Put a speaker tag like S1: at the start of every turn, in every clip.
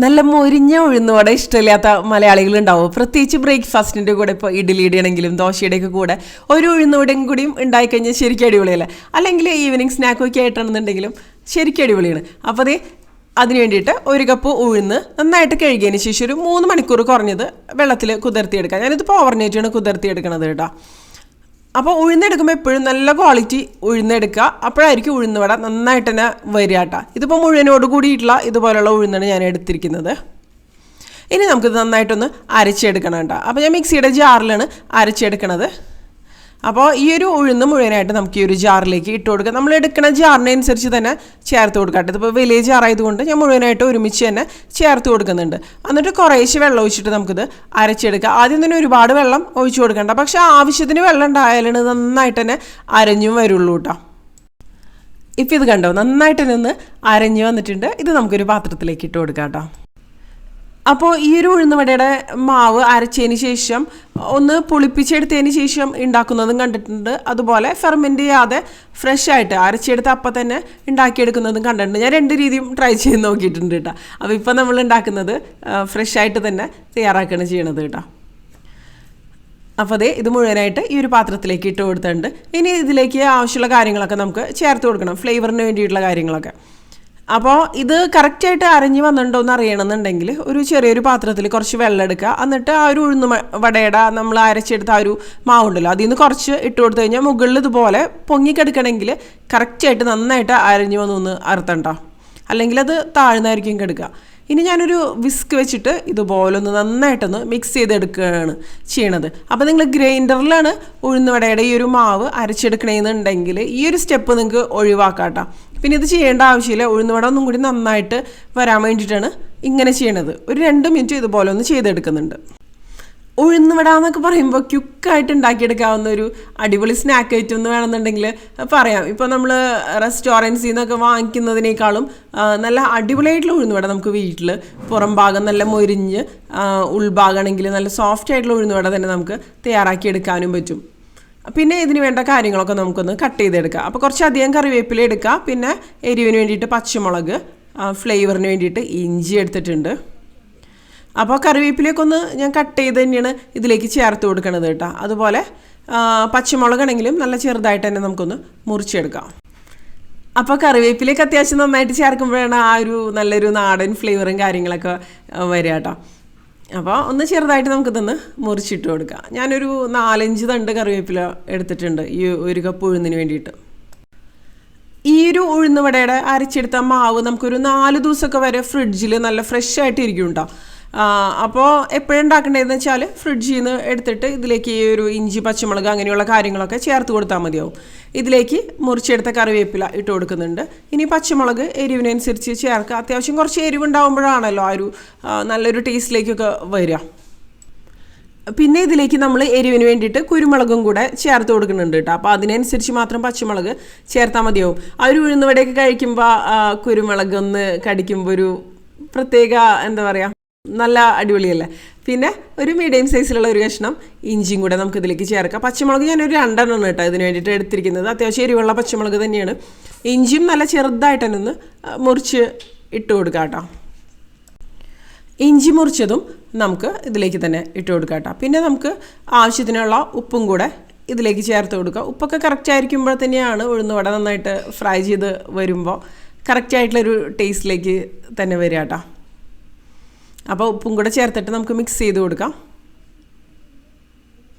S1: നല്ല മൊരിഞ്ഞ ഉഴുന്നുവട ഇഷ്ടമില്ലാത്ത മലയാളികളുണ്ടാവും. പ്രത്യേകിച്ച് ബ്രേക്ക്ഫാസ്റ്റിൻ്റെ കൂടെ ഇപ്പോൾ ഇഡ്ഡലി ഇടയാണെങ്കിലും ദോശയുടെയൊക്കെ കൂടെ ഒരു ഉഴുന്നുവടയും കൂടിയും ഉണ്ടായിക്കഴിഞ്ഞാൽ ശരിക്കും അടിപൊളിയല്ലേ. അല്ലെങ്കിൽ ഈവനിങ് സ്നാക്കൊക്കെ ആയിട്ടാണെന്നുണ്ടെങ്കിലും ശരിക്കും അടിപൊളിയാണ്. അപ്പോൾ അതിന് വേണ്ടിയിട്ട് 1 കപ്പ് ഉഴുന്ന് നന്നായിട്ട് കഴുകിയതിന് ശേഷം ഒരു 3 മണിക്കൂർ കുറഞ്ഞത് വെള്ളത്തിൽ കുതിർത്തിയെടുക്കാം. ഞാനിതിപ്പോൾ ഓവർനൈറ്റാണ് കുതിർത്തിയെടുക്കണത് കേട്ടോ. അപ്പോൾ ഉഴുന്നെടുക്കുമ്പോൾ എപ്പോഴും നല്ല ക്വാളിറ്റി ഉഴുന്നെടുക്കുക. അപ്പോഴായിരിക്കും ഉഴുന്നുവട നന്നായിട്ട് തന്നെ വരിക കേട്ടോ. ഇതിപ്പോൾ മുഴുവനോട് കൂടിയിട്ടുള്ള ഇതുപോലുള്ള ഉഴുന്നാണ് ഞാൻ എടുത്തിരിക്കുന്നത്. ഇനി നമുക്കിത് നന്നായിട്ടൊന്ന് അരച്ചെടുക്കണം കേട്ടോ. അപ്പോൾ ഞാൻ മിക്സിയുടെ ജാറിലാണ് അരച്ചെടുക്കണത്. അപ്പോൾ ഈ ഒരു ഉഴുന്ന് മുഴുവനായിട്ട് നമുക്ക് ഈ ഒരു ജാറിലേക്ക് ഇട്ട് കൊടുക്കാം. നമ്മൾ എടുക്കുന്ന ജാറിനനുസരിച്ച് തന്നെ ചേർത്ത് കൊടുക്കാം. ഇതിപ്പോൾ വലിയ ജാറായതുകൊണ്ട് ഞാൻ മുഴുവനായിട്ട് ഒരുമിച്ച് തന്നെ ചേർത്ത് കൊടുക്കുന്നുണ്ട്. എന്നിട്ട് കുറേശ്ശെ വെള്ളം ഒഴിച്ചിട്ട് നമുക്കിത് അരച്ചെടുക്കാം. ആദ്യം തന്നെ ഒരുപാട് വെള്ളം ഒഴിച്ചു കൊടുക്കണ്ട, പക്ഷേ ആവശ്യത്തിന് വെള്ളം ഉണ്ടായാലാണ് നന്നായിട്ട് തന്നെ അരഞ്ഞും വരുള്ളൂ കേട്ടോ. ഇപ്പം ഇത് കണ്ടോ, നന്നായിട്ട് നിന്ന് അരഞ്ഞു വന്നിട്ടുണ്ട്. ഇത് നമുക്കൊരു പാത്രത്തിലേക്ക് ഇട്ട് കൊടുക്കാം കേട്ടോ. അപ്പോൾ ഈ ഒരു ഉഴുന്നുവടയുടെ മാവ് അരച്ചതിന് ശേഷം ഒന്ന് പുളിപ്പിച്ചെടുത്തതിന് ശേഷം ഉണ്ടാക്കുന്നതും കണ്ടിട്ടുണ്ട്. അതുപോലെ ഫെർമെൻറ്റ് ചെയ്യാതെ ഫ്രഷ് ആയിട്ട് അരച്ചെടുത്ത് അപ്പം തന്നെ ഉണ്ടാക്കിയെടുക്കുന്നതും കണ്ടിട്ടുണ്ട്. ഞാൻ 2 രീതിയും ട്രൈ ചെയ്ത് നോക്കിയിട്ടുണ്ട് കേട്ടോ. അപ്പോൾ ഇപ്പം നമ്മൾ ഉണ്ടാക്കുന്നത് ഫ്രഷ് ആയിട്ട് തന്നെ തയ്യാറാക്കുകയാണ് ചെയ്യണത് കേട്ടോ. അപ്പോൾ ഇത് മുഴുവനായിട്ട് ഈ ഒരു പാത്രത്തിലേക്ക് ഇട്ട് കൊടുത്തിട്ടുണ്ട്. ഇനി ഇതിലേക്ക് ആവശ്യമുള്ള കാര്യങ്ങളൊക്കെ നമുക്ക് ചേർത്ത് കൊടുക്കണം, ഫ്ലേവറിന് വേണ്ടിയിട്ടുള്ള കാര്യങ്ങളൊക്കെ. അപ്പോൾ ഇത് കറക്റ്റായിട്ട് അരഞ്ഞ് വന്നിട്ടുണ്ടോ എന്ന് അറിയണമെന്നുണ്ടെങ്കിൽ ഒരു ചെറിയൊരു പാത്രത്തിൽ കുറച്ച് വെള്ളം എടുക്കുക. എന്നിട്ട് ആ ഒരു ഉഴുന്ന് വടയുടെ നമ്മൾ അരച്ചെടുത്ത ആ ഒരു മാവുണ്ടല്ലോ അതിൽ നിന്ന് കുറച്ച് ഇട്ട് കൊടുത്തു കഴിഞ്ഞാൽ മുകളിൽ ഇതുപോലെ പൊങ്ങിക്കെടുക്കണമെങ്കിൽ കറക്റ്റായിട്ട് നന്നായിട്ട് അരഞ്ഞ് വന്നൊന്ന് അറുത്തണ്ടോ, അല്ലെങ്കിൽ അത് താഴ്ന്നായിരിക്കും കിടക്കുക. ഇനി ഞാനൊരു വിസ്ക് വെച്ചിട്ട് ഇതുപോലൊന്ന് നന്നായിട്ടൊന്ന് മിക്സ് ചെയ്തെടുക്കുകയാണ് ചെയ്യണത്. അപ്പോൾ നിങ്ങൾ ഗ്രൈൻഡറിലാണ് ഉഴുന്നുവടയുടെ ഈ ഒരു മാവ് അരച്ചെടുക്കണമെന്നുണ്ടെങ്കിൽ ഈ ഒരു സ്റ്റെപ്പ് നിങ്ങൾക്ക് ഒഴിവാക്കാം കേട്ടോ. പിന്നെ ഇത് ചെയ്യേണ്ട ആവശ്യമില്ല. ഉഴുന്നുവട ഒന്നും കൂടി നന്നായിട്ട് വരാൻ വേണ്ടിയിട്ടാണ് ഇങ്ങനെ ചെയ്യണത്. ഒരു 2 മിനിറ്റ് ഇതുപോലെ ഒന്ന് ചെയ്തെടുക്കുന്നുണ്ട്. ഉഴുന്നുവട എന്നൊക്കെ പറയുമ്പോൾ ക്വിക്കായിട്ട് ഉണ്ടാക്കിയെടുക്കാവുന്ന ഒരു അടിപൊളി സ്നാക്ക് ഐറ്റം എന്ന് വേണമെന്നുണ്ടെങ്കിൽ പറയാം. ഇപ്പോൾ നമ്മൾ റെസ്റ്റോറൻറ്റ്സിൽ നിന്നൊക്കെ വാങ്ങിക്കുന്നതിനേക്കാളും നല്ല അടിപൊളിയായിട്ടുള്ള ഉഴുന്നുവട നമുക്ക് വീട്ടിൽ പുറം ഭാഗം നല്ല മൊരിഞ്ഞ് ഉൾഭാഗമാണെങ്കിൽ നല്ല സോഫ്റ്റ് ആയിട്ടുള്ള ഉഴുന്നുവട തന്നെ നമുക്ക് തയ്യാറാക്കിയെടുക്കാനും പറ്റും. പിന്നെ ഇതിന് വേണ്ട കാര്യങ്ങളൊക്കെ നമുക്കൊന്ന് കട്ട് ചെയ്തെടുക്കാം. അപ്പോൾ കുറച്ചധികം കറിവേപ്പില എടുക്കുക. പിന്നെ എരിവിന് വേണ്ടിയിട്ട് പച്ചമുളക്, ഫ്ലേവറിന് വേണ്ടിയിട്ട് ഇഞ്ചി എടുത്തിട്ടുണ്ട്. അപ്പോൾ കറിവേപ്പിലയൊക്കെ ഒന്ന് ഞാൻ കട്ട് ചെയ്ത് തന്നെയാണ് ഇതിലേക്ക് ചേർത്ത് കൊടുക്കണത് കേട്ടോ. അതുപോലെ പച്ചമുളകാണെങ്കിലും നല്ല ചെറുതായിട്ട് തന്നെ നമുക്കൊന്ന് മുറിച്ചെടുക്കാം. അപ്പോൾ കറിവേപ്പിലയൊക്കെ അത്യാവശ്യം നന്നായിട്ട് ചേർക്കുമ്പോഴാണ് ആ ഒരു നല്ലൊരു നാടൻ ഫ്ലേവറും കാര്യങ്ങളൊക്കെ വരിക കേട്ടോ. അപ്പോൾ ഒന്ന് ചെറുതായിട്ട് നമുക്കിതൊന്ന് മുറിച്ചിട്ട് കൊടുക്കാം. ഞാനൊരു 4-5 തണ്ട് കറിവേപ്പില എടുത്തിട്ടുണ്ട് ഈ 1 കപ്പ് ഉഴുന്നിന് വേണ്ടിയിട്ട്. ഈ ഒരു ഉഴുന്നുവടയുടെ അരച്ചെടുത്ത മാവ് നമുക്കൊരു 4 ദിവസമൊക്കെ വരെ ഫ്രിഡ്ജിൽ നല്ല ഫ്രഷ് ആയിട്ട് ഇരിക്കും കേട്ടോ. അപ്പോൾ എപ്പോഴും ഉണ്ടാക്കേണ്ടതെന്ന് വെച്ചാൽ ഫ്രിഡ്ജിൽ നിന്ന് എടുത്തിട്ട് ഇതിലേക്ക് ഈ ഒരു ഇഞ്ചി, പച്ചമുളക് അങ്ങനെയുള്ള കാര്യങ്ങളൊക്കെ ചേർത്ത് കൊടുത്താൽ മതിയാവും. ഇതിലേക്ക് മുറിച്ചെടുത്ത കറിവേപ്പില ഇട്ട് കൊടുക്കുന്നുണ്ട്. ഇനി പച്ചമുളക് എരിവിനനുസരിച്ച് ചേർക്കുക. അത്യാവശ്യം കുറച്ച് എരിവുണ്ടാകുമ്പോഴാണല്ലോ ആ ഒരു നല്ലൊരു ടേസ്റ്റിലേക്കൊക്കെ വരിക. പിന്നെ ഇതിലേക്ക് നമ്മൾ എരിവിന് വേണ്ടിയിട്ട് കുരുമുളകും കൂടെ ചേർത്ത് കൊടുക്കുന്നുണ്ട് കേട്ടോ. അപ്പോൾ അതിനനുസരിച്ച് മാത്രം പച്ചമുളക് ചേർത്താൽ മതിയാവും. ആ ഒരു ഉഴുന്നുവടയൊക്കെ കഴിക്കുമ്പോൾ കുരുമുളകൊന്ന് കടിക്കുമ്പോൾ ഒരു പ്രത്യേക എന്താ പറയുക, നല്ല അടിപൊളിയല്ലേ. പിന്നെ ഒരു മീഡിയം സൈസിലുള്ള ഒരു കഷ്ണം ഇഞ്ചിയും കൂടെ നമുക്ക് ഇതിലേക്ക് ചേർക്കാം. പച്ചമുളക് ഞാനൊരു 2 എണ്ണം കേട്ടോ ഇതിന് വേണ്ടിയിട്ട് എടുത്തിരിക്കുന്നത്. അത്യാവശ്യം എരിവുള്ള പച്ചമുളക് തന്നെയാണ്. ഇഞ്ചിയും നല്ല ചെറുതായിട്ട് തന്നെ ഒന്ന് മുറിച്ച് ഇട്ട് കൊടുക്കാം കേട്ടോ. ഇഞ്ചി മുറിച്ചതും നമുക്ക് ഇതിലേക്ക് തന്നെ ഇട്ട് കൊടുക്കാം കേട്ടോ. പിന്നെ നമുക്ക് ആവശ്യത്തിനുള്ള ഉപ്പും കൂടെ ഇതിലേക്ക് ചേർത്ത് കൊടുക്കുക. ഉപ്പൊക്കെ കറക്റ്റ് ആയിരിക്കുമ്പോൾ തന്നെയാണ് ഉഴുന്നുവട നന്നായിട്ട് ഫ്രൈ ചെയ്ത് വരുമ്പോൾ കറക്റ്റായിട്ടുള്ളൊരു ടേസ്റ്റിലേക്ക് തന്നെ വരിക കേട്ടോ. അപ്പോൾ ഉപ്പും കൂടെ ചേർത്തിട്ട് നമുക്ക് മിക്സ് ചെയ്ത് കൊടുക്കാം.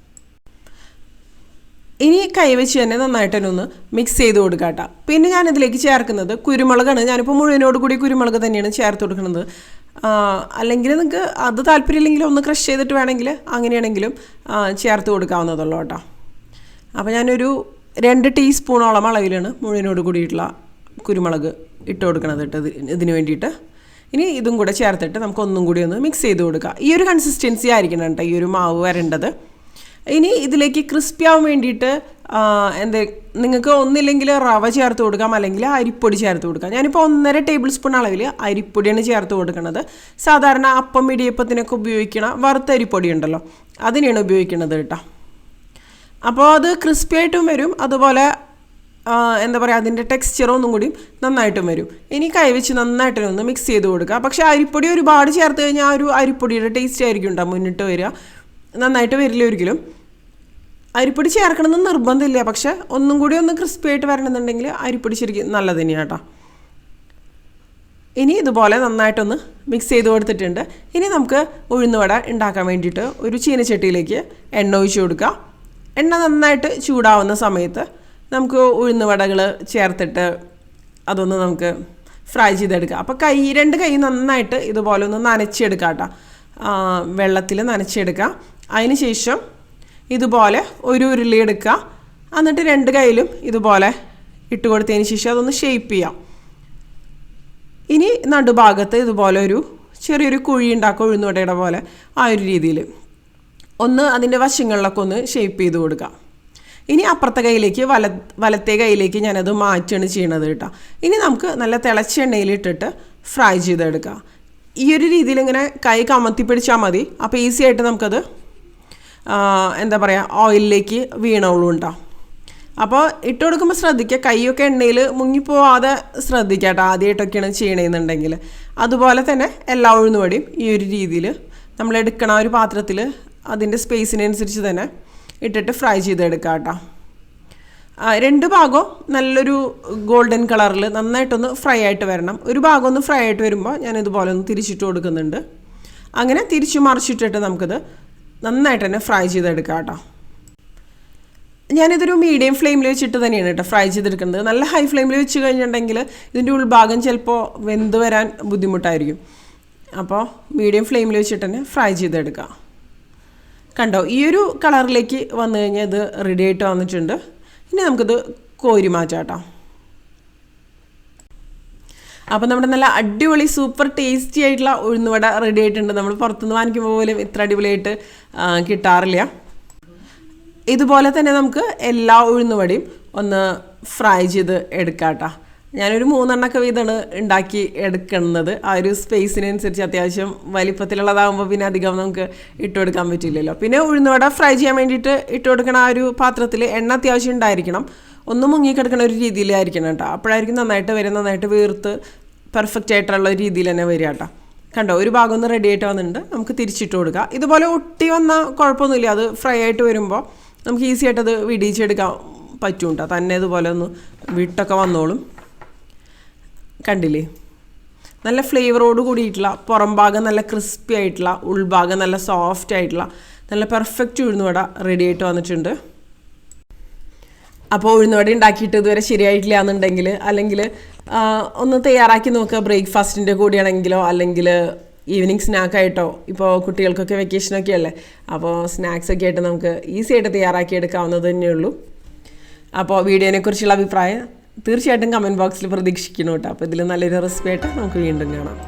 S1: ഇനി കൈവച്ച് തന്നെ നന്നായിട്ട് തന്നെ ഒന്ന് മിക്സ് ചെയ്ത് കൊടുക്കാം കേട്ടോ. പിന്നെ ഞാനിതിലേക്ക് ചേർക്കുന്നത് കുരുമുളകാണ്. ഞാനിപ്പോൾ മുഴുവനോട് കൂടി കുരുമുളക് തന്നെയാണ് ചേർത്ത് കൊടുക്കുന്നത്. അല്ലെങ്കിൽ നിങ്ങൾക്ക് അത് താല്പര്യമില്ലെങ്കിൽ ഒന്ന് ക്രഷ് ചെയ്തിട്ട് വേണമെങ്കിൽ അങ്ങനെയാണെങ്കിലും ചേർത്ത് കൊടുക്കാവുന്നതുള്ളൂ കേട്ടോ. അപ്പോൾ ഞാനൊരു 2 ടീസ്പൂണോളം അളവിലാണ് മുഴുവനോട് കൂടിയിട്ടുള്ള കുരുമുളക് ഇട്ട് കൊടുക്കണത് കേട്ടോ ഇതിന് വേണ്ടിയിട്ട്. ഇനി ഇതും കൂടെ ചേർത്തിട്ട് നമുക്ക് ഒന്നും കൂടി ഒന്ന് മിക്സ് ചെയ്ത് കൊടുക്കുക. ഈ ഒരു കൺസിസ്റ്റൻസി ആയിരിക്കണം കേട്ടോ ഈ ഒരു മാവ് വരേണ്ടത്. ഇനി ഇതിലേക്ക് ക്രിസ്പി ആവാൻ വേണ്ടിയിട്ട് നിങ്ങൾക്ക് ഒന്നില്ലെങ്കിൽ റവ ചേർത്ത് കൊടുക്കാം, അല്ലെങ്കിൽ അരിപ്പൊടി ചേർത്ത് കൊടുക്കാം. ഞാനിപ്പോൾ 1.5 ടേബിൾ സ്പൂൺ അളവിൽ അരിപ്പൊടിയാണ് ചേർത്ത് കൊടുക്കുന്നത്. സാധാരണ അപ്പം ഇടിയപ്പത്തിനൊക്കെ ഉപയോഗിക്കണ വറുത്ത അരിപ്പൊടി ഉണ്ടല്ലോ അതിനെയാണ് ഉപയോഗിക്കുന്നത് കേട്ടോ. അപ്പോൾ അത് ക്രിസ്പി ആയിട്ടും വരും, അതുപോലെ എന്താ പറയുക, അതിൻ്റെ ടെക്സ്ചർ ഒന്നും കൂടി നന്നായിട്ടും വരും. ഇനി കൈവച്ച് നന്നായിട്ടൊന്ന് മിക്സ് ചെയ്ത് കൊടുക്കുക. പക്ഷേ അരിപ്പൊടി ഒരുപാട് ചേർത്ത് കഴിഞ്ഞാൽ ആ ഒരു അരിപ്പൊടിയുടെ ടേസ്റ്റ് ആയിരിക്കും ഉണ്ടാവും മുന്നിട്ട് വരിക, നന്നായിട്ട് വരില്ല ഒരിക്കലും. അരിപ്പൊടി ചേർക്കണമെന്ന് നിർബന്ധമില്ല, പക്ഷേ ഒന്നും കൂടി ഒന്ന് ക്രിസ്പി ആയിട്ട് വരണമെന്നുണ്ടെങ്കിൽ അരിപ്പൊടി ശരിക്കും നല്ലത് തന്നെയാണ് കേട്ടോ. ഇനി ഇതുപോലെ നന്നായിട്ടൊന്ന് മിക്സ് ചെയ്ത് കൊടുത്തിട്ടുണ്ട്. ഇനി നമുക്ക് ഉഴുന്നുവട ഉണ്ടാക്കാൻ വേണ്ടിയിട്ട് ഒരു ചീനച്ചട്ടിയിലേക്ക് എണ്ണ ഒഴിച്ച് കൊടുക്കുക. എണ്ണ നന്നായിട്ട് ചൂടാവുന്ന സമയത്ത് നമുക്ക് ഉഴുന്നുവടകൾ ചേർത്തിട്ട് അതൊന്ന് നമുക്ക് ഫ്രൈ ചെയ്തെടുക്കുക. അപ്പോൾ രണ്ട് കൈ നന്നായിട്ട് ഇതുപോലെ ഒന്ന് നനച്ചെടുക്കുക കേട്ടോ, വെള്ളത്തിൽ നനച്ചെടുക്കുക. അതിന് ശേഷം ഇതുപോലെ ഒരു ഉരുളി എടുക്കുക. എന്നിട്ട് 2 കൈയിലും ഇതുപോലെ ഇട്ട് കൊടുത്തതിന് ശേഷം അതൊന്ന് ഷേപ്പ് ചെയ്യാം. ഇനി നടുഭാഗത്ത് ഇതുപോലെ ഒരു ചെറിയൊരു കുഴി ഉണ്ടാക്കുക, ഉഴുന്നുവടയുടെ പോലെ. ആ ഒരു രീതിയിൽ ഒന്ന് അതിൻ്റെ വശങ്ങളിലൊക്കെ ഒന്ന് ഷേപ്പ് ചെയ്ത് കൊടുക്കുക. ഇനി അപ്പുറത്തെ കൈയിലേക്ക് വലത്തെ കൈയിലേക്ക് ഞാനത് മാറ്റുകയാണ് ചെയ്യണത് കേട്ടോ. ഇനി നമുക്ക് നല്ല തിളച്ച എണ്ണയിലിട്ടിട്ട് ഫ്രൈ ചെയ്തെടുക്കുക. ഈ ഒരു രീതിയിൽ ഇങ്ങനെ കൈ കമത്തി പിടിച്ചാൽ മതി. അപ്പോൾ ഈസി ആയിട്ട് നമുക്കത് എന്താ പറയുക, ഓയിലിലേക്ക് വീണോളൂ ഉണ്ടാവും. അപ്പോൾ ഇട്ട് കൊടുക്കുമ്പോൾ ശ്രദ്ധിക്കുക, കൈയൊക്കെ എണ്ണയിൽ മുങ്ങിപ്പോവാതെ ശ്രദ്ധിക്കുക കേട്ടോ, ആദ്യമായിട്ടൊക്കെയാണ് ചെയ്യണമെന്നുണ്ടെങ്കിൽ. അതുപോലെ തന്നെ എല്ലാ ഉഴുന്നുവടയും ഈ ഒരു രീതിയിൽ നമ്മൾ എടുക്കണ ഒരു പാത്രത്തിൽ അതിൻ്റെ സ്പേസിനനുസരിച്ച് തന്നെ ഇട്ടിട്ട് ഫ്രൈ ചെയ്തെടുക്കുക കേട്ടോ. 2 ഭാഗവും നല്ലൊരു ഗോൾഡൻ കളറിൽ നന്നായിട്ടൊന്ന് ഫ്രൈ ആയിട്ട് വരണം. ഒരു ഭാഗം ഒന്ന് ഫ്രൈ ആയിട്ട് വരുമ്പോൾ ഞാൻ ഇതുപോലെ ഒന്ന് തിരിച്ചിട്ട് കൊടുക്കുന്നുണ്ട്. അങ്ങനെ തിരിച്ചു മറിച്ചിട്ടിട്ട് നമുക്കിത് നന്നായിട്ട് തന്നെ ഫ്രൈ ചെയ്തെടുക്കാം കേട്ടോ. ഞാനിതൊരു മീഡിയം ഫ്ലെയിമിൽ വെച്ചിട്ട് തന്നെയാണ് കേട്ടോ ഫ്രൈ ചെയ്തെടുക്കുന്നത്. നല്ല ഹൈ ഫ്ലെയിമിൽ വെച്ച് കഴിഞ്ഞിട്ടുണ്ടെങ്കിൽ ഇതിൻ്റെ ഉൾഭാഗം ചിലപ്പോൾ വെന്ത് വരാൻ ബുദ്ധിമുട്ടായിരിക്കും. അപ്പോൾ മീഡിയം ഫ്ലെയിമിൽ വെച്ചിട്ട് തന്നെ ഫ്രൈ ചെയ്തെടുക്കുക. കണ്ടോ, ഈ ഒരു കളറിലേക്ക് വന്നു കഴിഞ്ഞാൽ ഇത് റെഡി ആയിട്ട് വന്നിട്ടുണ്ട്. ഇനി നമുക്കിത് കോരി മാറ്റാം കേട്ടോ. അപ്പോൾ നമ്മുടെ നല്ല അടിപൊളി സൂപ്പർ ടേസ്റ്റി ആയിട്ടുള്ള ഉഴുന്നുവട റെഡി ആയിട്ടുണ്ട്. നമ്മൾ പുറത്തുനിന്ന് വാങ്ങിക്കുമ്പോൾ പോലും ഇത്ര അടിപൊളിയായിട്ട് കിട്ടാറില്ല. ഇതുപോലെ തന്നെ നമുക്ക് എല്ലാ ഉഴുന്നുവടയും ഒന്ന് ഫ്രൈ ചെയ്ത് എടുക്കാം കേട്ടോ. ഞാനൊരു 3 എണ്ണമൊക്കെ വീതമാണ് ഉണ്ടാക്കി എടുക്കുന്നത്. ആ ഒരു സ്പേസിനനുസരിച്ച് അത്യാവശ്യം വലിപ്പത്തിലുള്ളതാകുമ്പോൾ പിന്നെ അധികം നമുക്ക് ഇട്ട് കൊടുക്കാൻ പറ്റില്ലല്ലോ. പിന്നെ ഉഴുന്നുവട ഫ്രൈ ചെയ്യാൻ വേണ്ടിയിട്ട് ഇട്ട് കൊടുക്കണ ആ ഒരു പാത്രത്തിൽ എണ്ണ അത്യാവശ്യം ഉണ്ടായിരിക്കണം, ഒന്ന് മുങ്ങിക്കിടക്കുന്ന ഒരു രീതിയിലായിരിക്കണം കേട്ടോ. അപ്പോഴായിരിക്കും നന്നായിട്ട് വരും, നന്നായിട്ട് വീർത്ത് പെർഫെക്റ്റ് ആയിട്ടുള്ള രീതിയിൽ തന്നെ വരിക കേട്ടോ. കണ്ടോ, ഒരു ഭാഗം ഒന്ന് റെഡി ആയിട്ട് വന്നിട്ടുണ്ട്. നമുക്ക് തിരിച്ചിട്ട് കൊടുക്കുക. ഇതുപോലെ ഒട്ടി വന്നാൽ കുഴപ്പമൊന്നുമില്ല, അത് ഫ്രൈ ആയിട്ട് വരുമ്പോൾ നമുക്ക് ഈസി ആയിട്ടത് വിടിയിച്ചെടുക്കാൻ പറ്റും കേട്ടോ. തന്നെ ഇതുപോലെ ഒന്ന് വിട്ടൊക്കെ വന്നോളും. കണ്ടില്ലേ, നല്ല ഫ്ലേവറോട് കൂടിയിട്ടുള്ള പുറം ഭാഗം നല്ല ക്രിസ്പി ആയിട്ടുള്ള, ഉൾഭാഗം നല്ല സോഫ്റ്റ് ആയിട്ടുള്ള നല്ല പെർഫെക്റ്റ് ഉഴുന്നുവട റെഡി ആയിട്ട് വന്നിട്ടുണ്ട്. അപ്പോൾ ഉഴുന്നുവട ഉണ്ടാക്കിയിട്ട് ഇതുവരെ ശരിയായിട്ടില്ല എന്നുണ്ടെങ്കിൽ, അല്ലെങ്കിൽ ഒന്ന് തയ്യാറാക്കി നോക്കുക. ബ്രേക്ക്ഫാസ്റ്റിൻ്റെ കൂടിയാണെങ്കിലോ അല്ലെങ്കിൽ ഈവനിങ് സ്നാക്കായിട്ടോ. ഇപ്പോൾ കുട്ടികൾക്കൊക്കെ വെക്കേഷനൊക്കെ അല്ലേ, അപ്പോൾ സ്നാക്സൊക്കെ ആയിട്ട് നമുക്ക് ഈസി ആയിട്ട് തയ്യാറാക്കി എടുക്കാവുന്നത് തന്നെയുള്ളൂ. അപ്പോൾ വീഡിയോനെക്കുറിച്ചുള്ള അഭിപ്രായം തീർച്ചയായിട്ടും കമൻറ്റ് ബോക്സിൽ പ്രതീക്ഷിക്കണം കേട്ടോ. അപ്പോൾ ഇതിൽ നല്ലൊരു റെസിപ്പി ആയിട്ട് നമുക്ക് വീണ്ടും കാണാം.